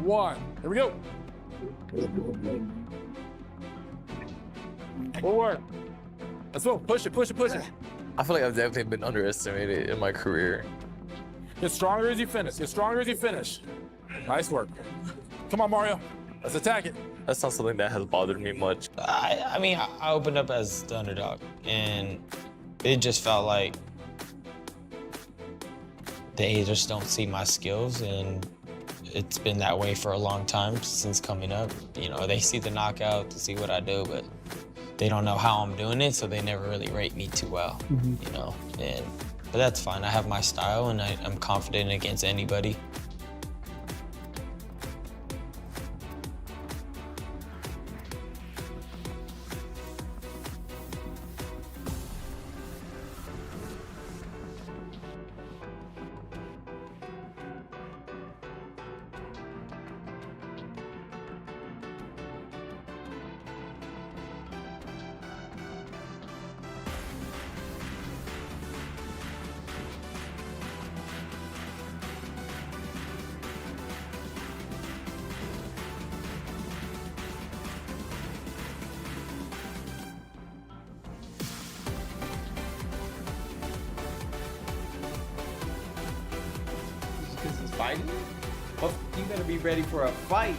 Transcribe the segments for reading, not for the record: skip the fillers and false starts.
one. Here we go. Forward. Let's go. Push it, push it, push it. I feel like I've definitely been underestimated in my career. Get stronger as you finish. Get stronger as you finish. Nice work. Come on, Mario. Let's attack it. That's not something that has bothered me much. I mean, I opened up as the underdog, and it just felt like they just don't see my skills, and it's been that way for a long time since coming up. You know, they see the knockout to see what I do, but they don't know how I'm doing it, so they never really rate me too well, you know. But that's fine. I have my style, and I'm confident against anybody. This is fighting? Well, you better be ready for a fight.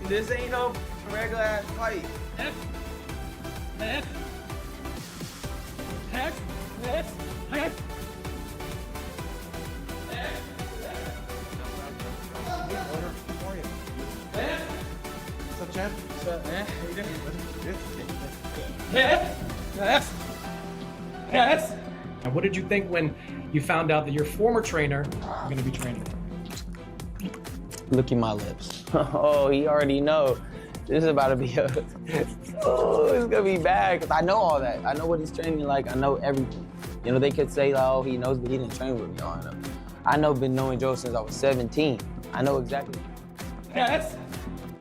This ain't no regular ass fight. Heck. Heck. Heck. Heck. Heck. What's up, Chad? What's up, man? How you doing? Yes. Yes. Yes. And what did you think when you found out that your former trainer was going to be training? Look at my lips. Oh, he already know. This is about to be a, oh, it's gonna be bad, because I know all that. I know what he's training like, I know everything. You know, they could say, like, oh, he knows, but he didn't train with me. I know, been knowing Joe since I was 17. I know exactly. Yes.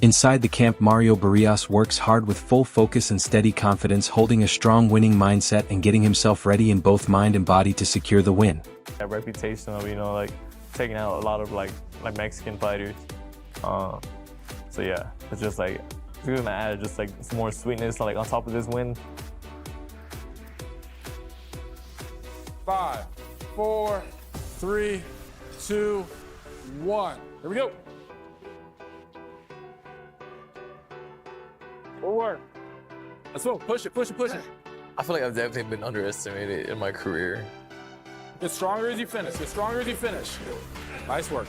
Inside the camp, Mario Barrios works hard with full focus and steady confidence, holding a strong winning mindset and getting himself ready in both mind and body to secure the win. That reputation of, you know, like taking out a lot of like Mexican fighters. So yeah, it's just like, it's gonna add just like some more sweetness like on top of this win. 5, 4, 3, 2, 1. Here we go. Forward. Let's go. Push it, push it, push it. I feel like I've definitely been underestimated in my career. Get stronger as you finish. Get stronger as you finish. Nice work.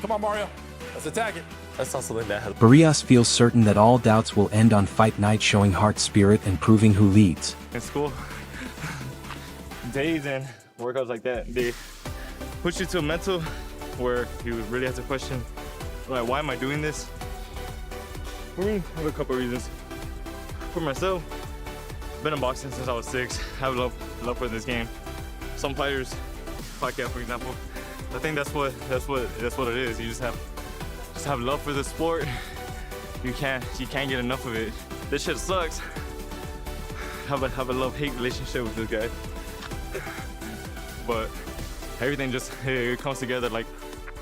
Come on, Mario. Let's attack it. That's not something that has. Barrios feels certain that all doubts will end on fight night, showing heart, spirit, and proving who leads. In school, days and workouts like that, they push you to a mental where you really have to question, like, why am I doing this? For me, I have a couple of reasons. For myself, I've been in boxing since I was 6. I have love for this game. Some fighters, Pacquiao, for example, I think that's what it is. You just have love for the sport. You can't get enough of it. This shit sucks. Have a love-hate relationship with this guy. But everything just it comes together like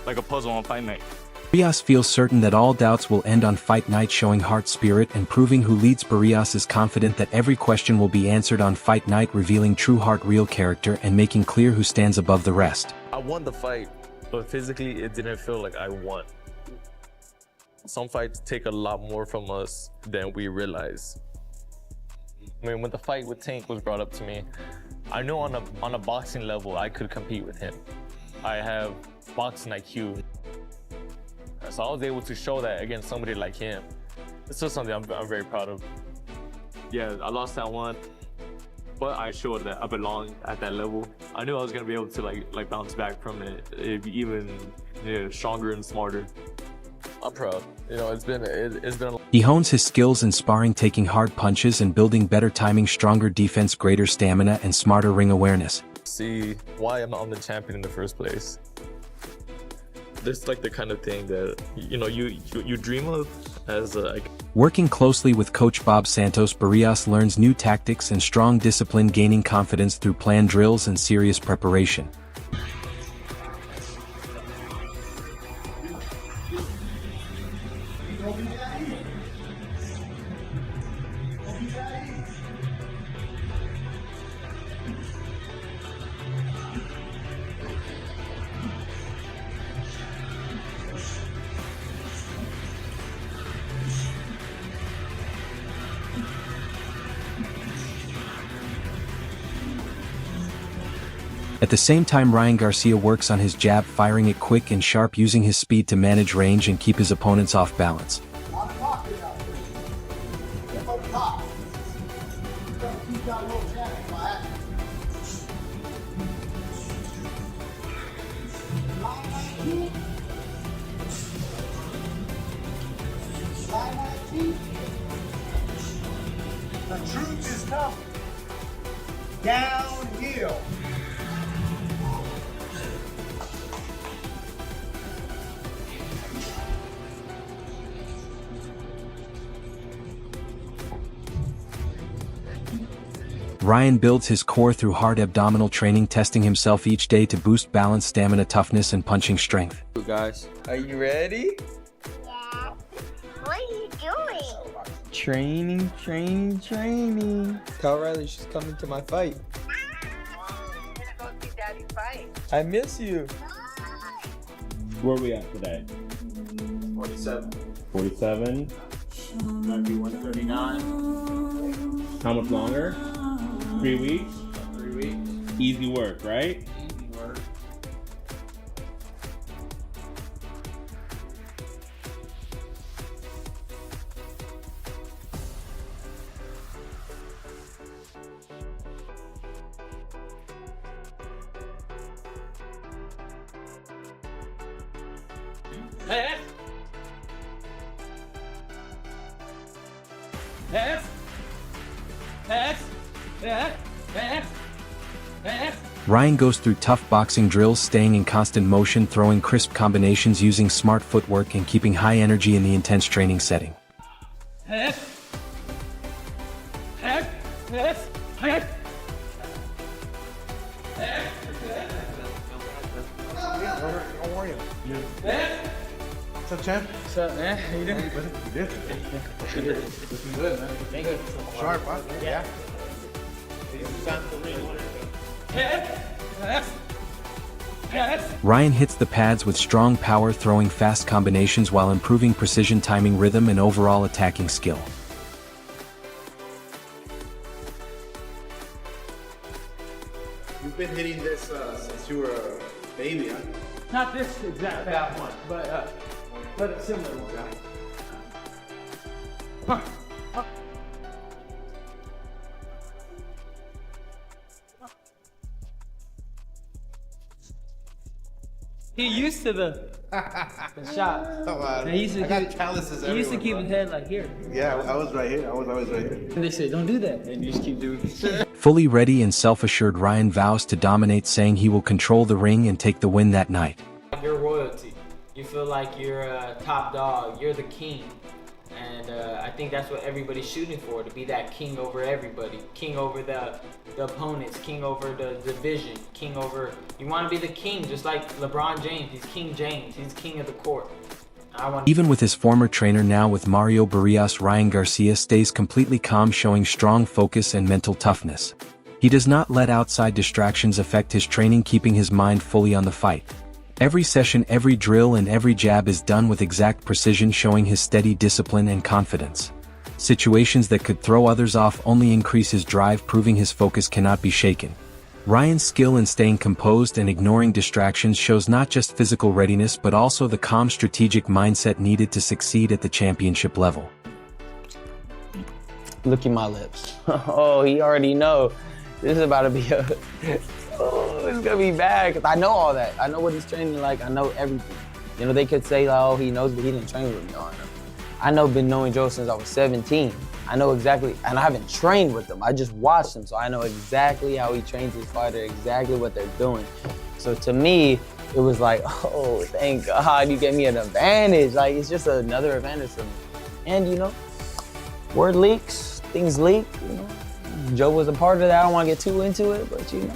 a puzzle on fight night. Barrios feels certain that all doubts will end on fight night, showing heart, spirit, and proving who leads. Barrios is confident that every question will be answered on fight night, revealing true heart, real character, and making clear who stands above the rest. I won the fight, but physically it didn't feel like I won. Some fights take a lot more from us than we realize. I mean, when the fight with Tank was brought up to me, I know on a boxing level I could compete with him. I have boxing IQ. So I was able to show that against somebody like him. It's just something I'm very proud of. Yeah, I lost that one, but I showed that I belong at that level. I knew I was gonna be able to like bounce back from it, even stronger and smarter. I'm proud. You know, it's been a He hones his skills in sparring, taking hard punches and building better timing, stronger defense, greater stamina, and smarter ring awareness. See why I'm the champion in the first place. This is like the kind of thing that you dream of as a. Working closely with Coach Bob Santos, Barrios learns new tactics and strong discipline, gaining confidence through planned drills and serious preparation. At the same time, Ryan Garcia works on his jab, firing it quick and sharp, using his speed to manage range and keep his opponents off balance. The truth is coming. Downhill. Ryan builds his core through hard abdominal training, testing himself each day to boost balance, stamina, toughness, and punching strength. Guys, are you ready? Yeah. What are you doing? Training, training, training. Tell Riley she's coming to my fight. I'm gonna go see Daddy fight. I miss you. Where are we at today? 47. 47. Gonna be 139. How much longer? 3 weeks? 3 weeks. Easy work, right? Easy work. Yes. Yes. Yes. Yes. Yes. Yes. Ryan goes through tough boxing drills, staying in constant motion, throwing crisp combinations, using smart footwork, and keeping high energy in the intense training setting. Yes. Yes. Yes. Yes. How are you? Yes. What's up, champ? What's up, man? How you doing? You did. Looking good, man. Thank you. Sharp, huh? Yeah. Yes. Yes. Yes. Ryan hits the pads with strong power, throwing fast combinations while improving precision, timing, rhythm, and overall attacking skill. You've been hitting this since you were a baby, huh? Not this exact bad one, but a similar one. He used to the shot. Oh, wow. He used to I got keep- calluses He used to everywhere, keep bro. his head like here. Yeah, I was right here. I was always right here. And they said, don't do that. And you just keep doing it. Fully ready and self-assured, Ryan vows to dominate, saying he will control the ring and take the win that night. You're royalty. You feel like you're a top dog. You're the king. And I think that's what everybody's shooting for, to be that king over everybody. King over the opponents, king over the division, king over... You want to be the king, just like LeBron James. He's King James. He's king of the court. Even with his former trainer, now with Mario Barrios, Ryan Garcia stays completely calm, showing strong focus and mental toughness. He does not let outside distractions affect his training, keeping his mind fully on the fight. Every session, every drill, and every jab is done with exact precision, showing his steady discipline and confidence. Situations that could throw others off only increase his drive, proving his focus cannot be shaken. Ryan's skill in staying composed and ignoring distractions shows not just physical readiness but also the calm, strategic mindset needed to succeed at the championship level. Look at my lips. Oh, he already know. This is about to be a... Oh, it's gonna be bad, because I know all that. I know what he's training like. I know everything. You know, they could say, like, oh, he knows, but he didn't train with me. No, I know, been knowing Joe since I was 17. I know exactly, and I haven't trained with them. I just watched him, so I know exactly how he trains his fighter, exactly what they're doing. So to me, it was like, oh, thank God you gave me an advantage. Like, it's just another advantage for me. And, you know, word leaks, things leak, you know. Joe was a part of that. I don't want to get too into it, but, you know.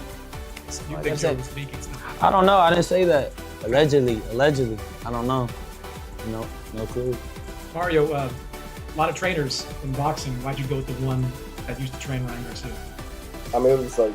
You Like think I said, Joe was leaking stuff? I don't know. I didn't say that. Allegedly. I don't know. No clue. Mario, a lot of trainers in boxing. Why'd you go with the one that used to train Ryan Garcia? I mean, it was like,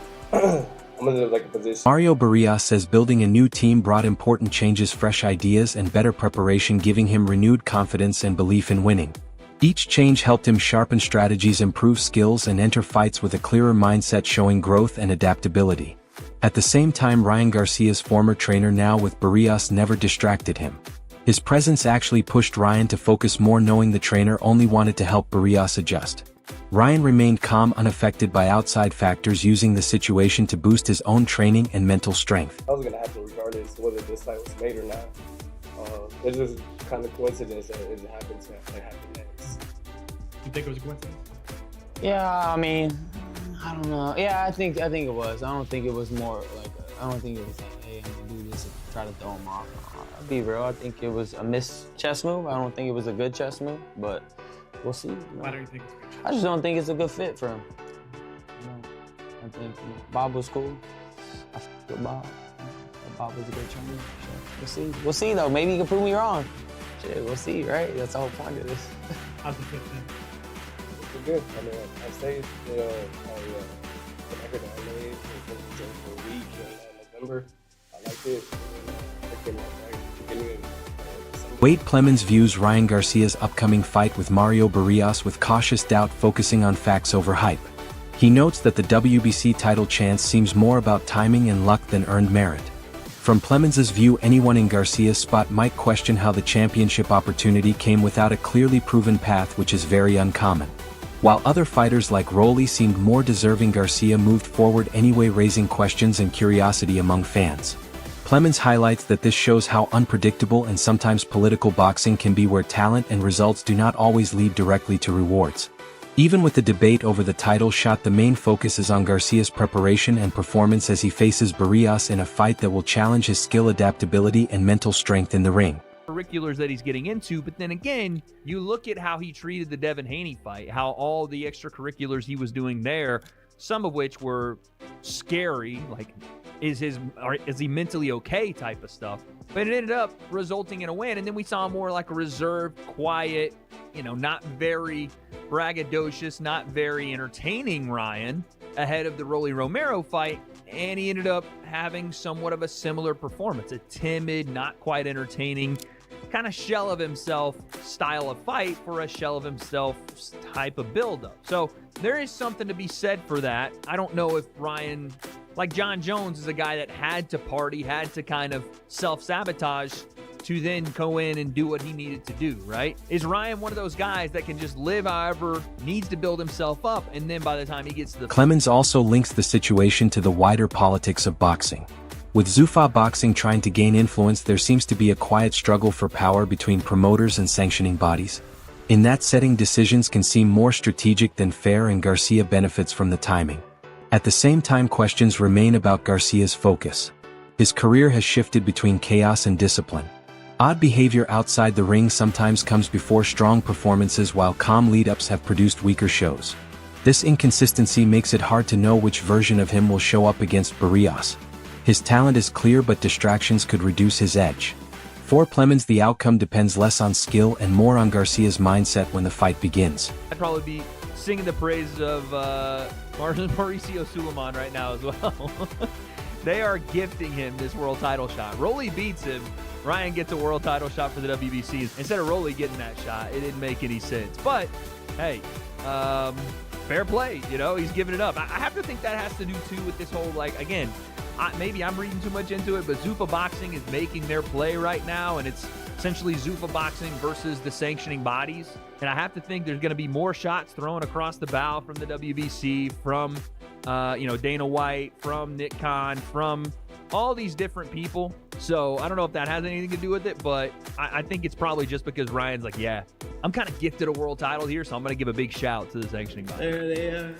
I'm in like a position. Mario Barrios says building a new team brought important changes, fresh ideas, and better preparation, giving him renewed confidence and belief in winning. Each change helped him sharpen strategies, improve skills, and enter fights with a clearer mindset, showing growth and adaptability. At the same time, Ryan Garcia's former trainer, now with Barrios, never distracted him. His presence actually pushed Ryan to focus more, knowing the trainer only wanted to help Barrios adjust. Ryan remained calm, unaffected by outside factors, using the situation to boost his own training and mental strength. That was going to happen regardless whether this fight was made or not. It's just kind of coincidence that it happened to happen next. You think it was a coincidence? Yeah, I mean, I don't know. Yeah, I think it was. I don't think it was more like, I don't think it was like, hey, I'm gonna do this and try to throw him off. I'll be real, I think it was a missed chess move. I don't think it was a good chess move, but we'll see. Why don't you think it's a good chess? I just don't think it's a good fit for him. I think Bob was cool. I fucked with Bob. Bob was a good trainer. So we'll see. We'll see though. Maybe he can prove me wrong. Shit, we'll see, right? That's the whole point of this. How's the fit then? It's good. I mean, I stayed the record that I made for a week in November. I liked it. Wade Plemons views Ryan Garcia's upcoming fight with Mario Barrios with cautious doubt, focusing on facts over hype. He notes that the WBC title chance seems more about timing and luck than earned merit. From Plemons' view, anyone in Garcia's spot might question how the championship opportunity came without a clearly proven path, which is very uncommon. While other fighters like Rolly seemed more deserving, Garcia moved forward anyway, raising questions and curiosity among fans. Plemons highlights that this shows how unpredictable and sometimes political boxing can be, where talent and results do not always lead directly to rewards. Even with the debate over the title shot, the main focus is on Garcia's preparation and performance as he faces Barrios in a fight that will challenge his skill, adaptability, and mental strength in the ring. Curriculars that he's getting into, but then again, you look at how he treated the Devin Haney fight, how all the extracurriculars he was doing there, some of which were scary, like is he mentally okay type of stuff, but it ended up resulting in a win. And then we saw more like a reserved, quiet, not very braggadocious, not very entertaining Ryan ahead of the Rolly Romero fight, and he ended up having somewhat of a similar performance, a timid, not quite entertaining, kind of shell of himself style of fight for a shell of himself type of buildup. So there is something to be said for that. I don't know if Ryan, like John Jones, is a guy that had to party, had to kind of self-sabotage to then go in and do what he needed to do, right? Is Ryan one of those guys that can just live however needs to build himself up, and then by the time he gets to the... Plemons also links the situation to the wider politics of boxing. With Zuffa Boxing trying to gain influence, there seems to be a quiet struggle for power between promoters and sanctioning bodies. In that setting, decisions can seem more strategic than fair, and Garcia benefits from the timing. At the same time, questions remain about Garcia's focus. His career has shifted between chaos and discipline. Odd behavior outside the ring sometimes comes before strong performances, while calm lead-ups have produced weaker shows. This inconsistency makes it hard to know which version of him will show up against Barrios. His talent is clear, but distractions could reduce his edge. For Plemons, the outcome depends less on skill and more on Garcia's mindset when the fight begins. I'd probably be singing the praises of Mauricio Suleiman right now as well. They are gifting him this world title shot. Rolly beats him. Ryan gets a world title shot for the WBC. Instead of Rolly getting that shot, it didn't make any sense. But, hey, fair play. He's giving it up. I have to think that has to do, too, with this whole, again, maybe I'm reading too much into it, but Zuffa Boxing is making their play right now, and it's essentially Zuffa Boxing versus the sanctioning bodies. And I have to think there's going to be more shots thrown across the bow from the WBC, from Dana White, from Nick Khan, from all these different people. So I don't know if that has anything to do with it, but I think it's probably just because Ryan's like, yeah, I'm kind of gifted a world title here, so I'm going to give a big shout to the sanctioning body. There they are.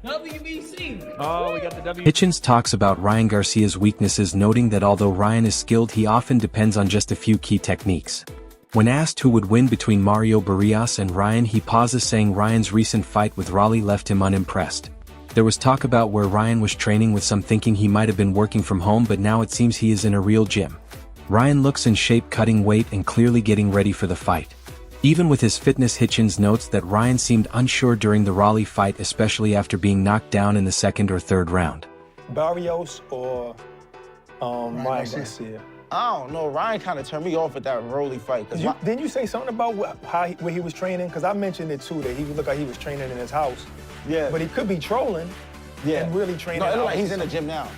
WBC. Oh, we got the WBC. Hitchens talks about Ryan Garcia's weaknesses, noting that although Ryan is skilled, he often depends on just a few key techniques. When asked who would win between Mario Barrios and Ryan, he pauses, saying Ryan's recent fight with Rolly left him unimpressed. There was talk about where Ryan was training, with some thinking he might have been working from home, but now it seems he is in a real gym. Ryan looks in shape, cutting weight and clearly getting ready for the fight. Even with his fitness, Hitchens notes that Ryan seemed unsure during the Raleigh fight, especially after being knocked down in the second or third round. Barrios or Ryan Garcia? I don't know. Ryan kind of turned me off at that Raleigh fight. Didn't you say something about where he was training? Because I mentioned it too, that he looked like he was training in his house. Yeah. But he could be trolling and really training. No, it out look like he's or in the something. gym now.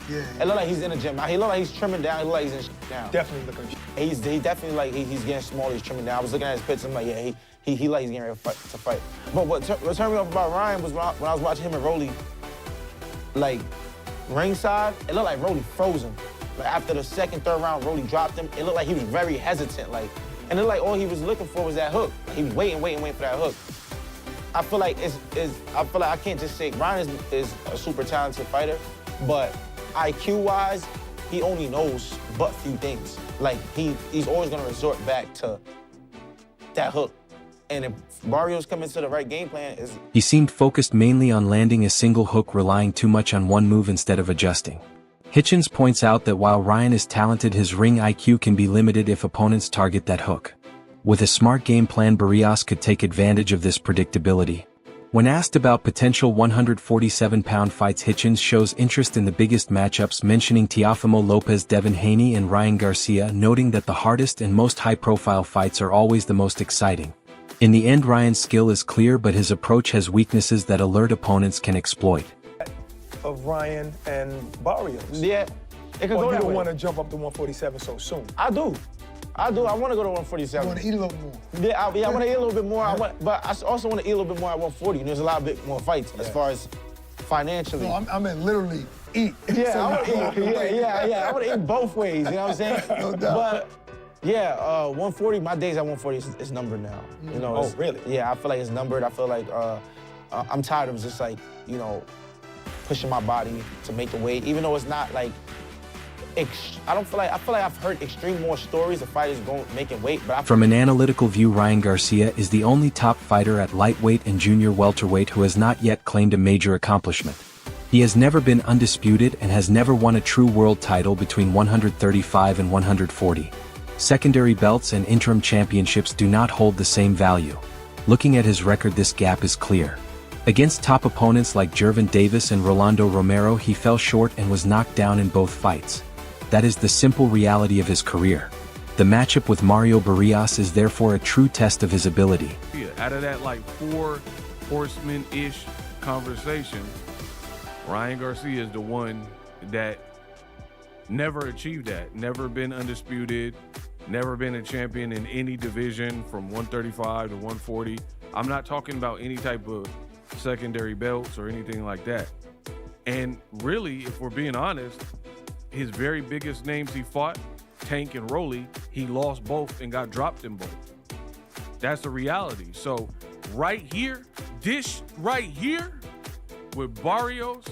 Yeah. It look like he's in the gym now. He look like he's trimming down. He look like he's in now. Definitely looking. He definitely like he's getting smaller. He's trimming down. I was looking at his pictures. I'm like, yeah, he like he's getting ready to fight. But what turned me off about Ryan was when I was watching him and Rolly, like ringside. It looked like Rolly froze him. Like after the second, third round, Rolly dropped him. It looked like he was very hesitant. Like, and it looked like all he was looking for was that hook. He was waiting for that hook. I feel like I can't just say Ryan is a super talented fighter, but IQ-wise, he only knows but few things. Like he's always gonna resort back to that hook. And if Barrios comes into the right game plan, he seemed focused mainly on landing a single hook, relying too much on one move instead of adjusting. Hitchens points out that while Ryan is talented, his ring IQ can be limited if opponents target that hook. With a smart game plan, Barrios could take advantage of this predictability. When asked about potential 147-pound fights, Hitchens shows interest in the biggest matchups, mentioning Teofimo Lopez, Devin Haney, and Ryan Garcia, noting that the hardest and most high-profile fights are always the most exciting. In the end, Ryan's skill is clear, but his approach has weaknesses that alert opponents can exploit. Of Ryan and Barrios. Yeah, it could go you that don't way. want to jump up to 147 so soon. I do. I want to go to 147. You want to eat a little more. Yeah, I want to eat a little bit more. But I also want to eat a little bit more at 140. There's a lot bit more fights as far as financially. No, I mean literally eat. Yeah, I want to eat. Yeah. I want to eat both ways. You know what I'm saying? No doubt. But yeah, 140. My days at 140 is numbered now. You know. Oh, really? Yeah, I feel like it's numbered. I feel like I'm tired of just like pushing my body to make the weight, even though it's not like. I feel like I've heard extreme more stories of fighters making weight, but from an analytical view, Ryan Garcia is the only top fighter at lightweight and junior welterweight who has not yet claimed a major accomplishment. He has never been undisputed and has never won a true world title between 135 and 140. Secondary belts and interim championships do not hold the same value. Looking at his record, this gap is clear. Against top opponents like Gervonta Davis and Rolando Romero, he fell short and was knocked down in both fights. That is the simple reality of his career. The matchup with Mario Barrios is therefore a true test of his ability. Yeah, out of that like four horsemen-ish conversation, Ryan Garcia is the one that never achieved that. Never been undisputed, never been a champion in any division from 135 to 140. I'm not talking about any type of secondary belts or anything like that. And really, if we're being honest, his very biggest names he fought, Tank and Rolly, he lost both and got dropped in both. That's the reality. So right here, this right here with Barrios,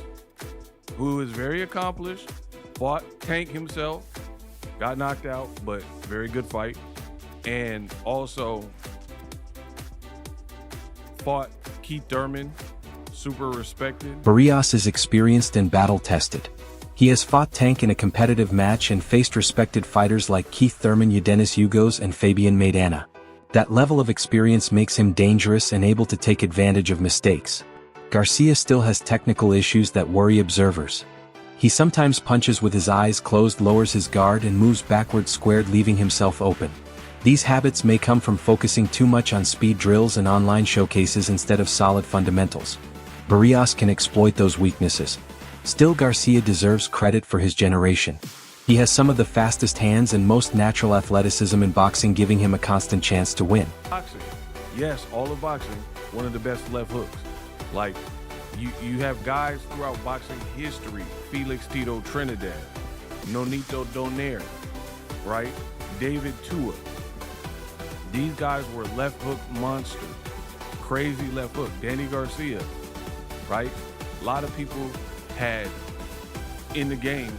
who is very accomplished, fought Tank himself, got knocked out, but very good fight, and also fought Keith Thurman, super respected. Barrios is experienced and battle-tested. He has fought Tank in a competitive match and faced respected fighters like Keith Thurman, Eudenis Ugos, and Fabian Maidana. That level of experience makes him dangerous and able to take advantage of mistakes. Garcia still has technical issues that worry observers. He sometimes punches with his eyes closed, lowers his guard, and moves backward squared, leaving himself open. These habits may come from focusing too much on speed drills and online showcases instead of solid fundamentals. Barrios can exploit those weaknesses. Still, Garcia deserves credit for his generation. He has some of the fastest hands and most natural athleticism in boxing, giving him a constant chance to win. Boxing, yes, all of boxing, one of the best left hooks. Like, you have guys throughout boxing history, Felix Tito Trinidad, Nonito Donaire, right? David Tua. These guys were left hook monsters, crazy left hook. Danny Garcia, right? A lot of people had in the game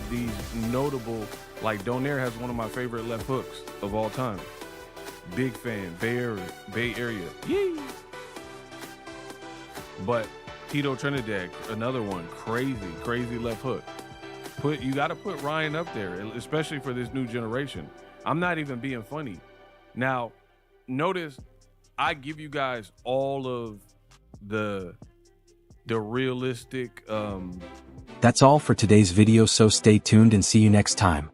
these notable, like Donaire has one of my favorite left hooks of all time. Big fan, Bay Area. Yee! But Tito Trinidad, another one, crazy left hook. You got to put Ryan up there, especially for this new generation. I'm not even being funny. Now, notice I give you guys all of the realistic. That's all for today's video, so stay tuned and see you next time.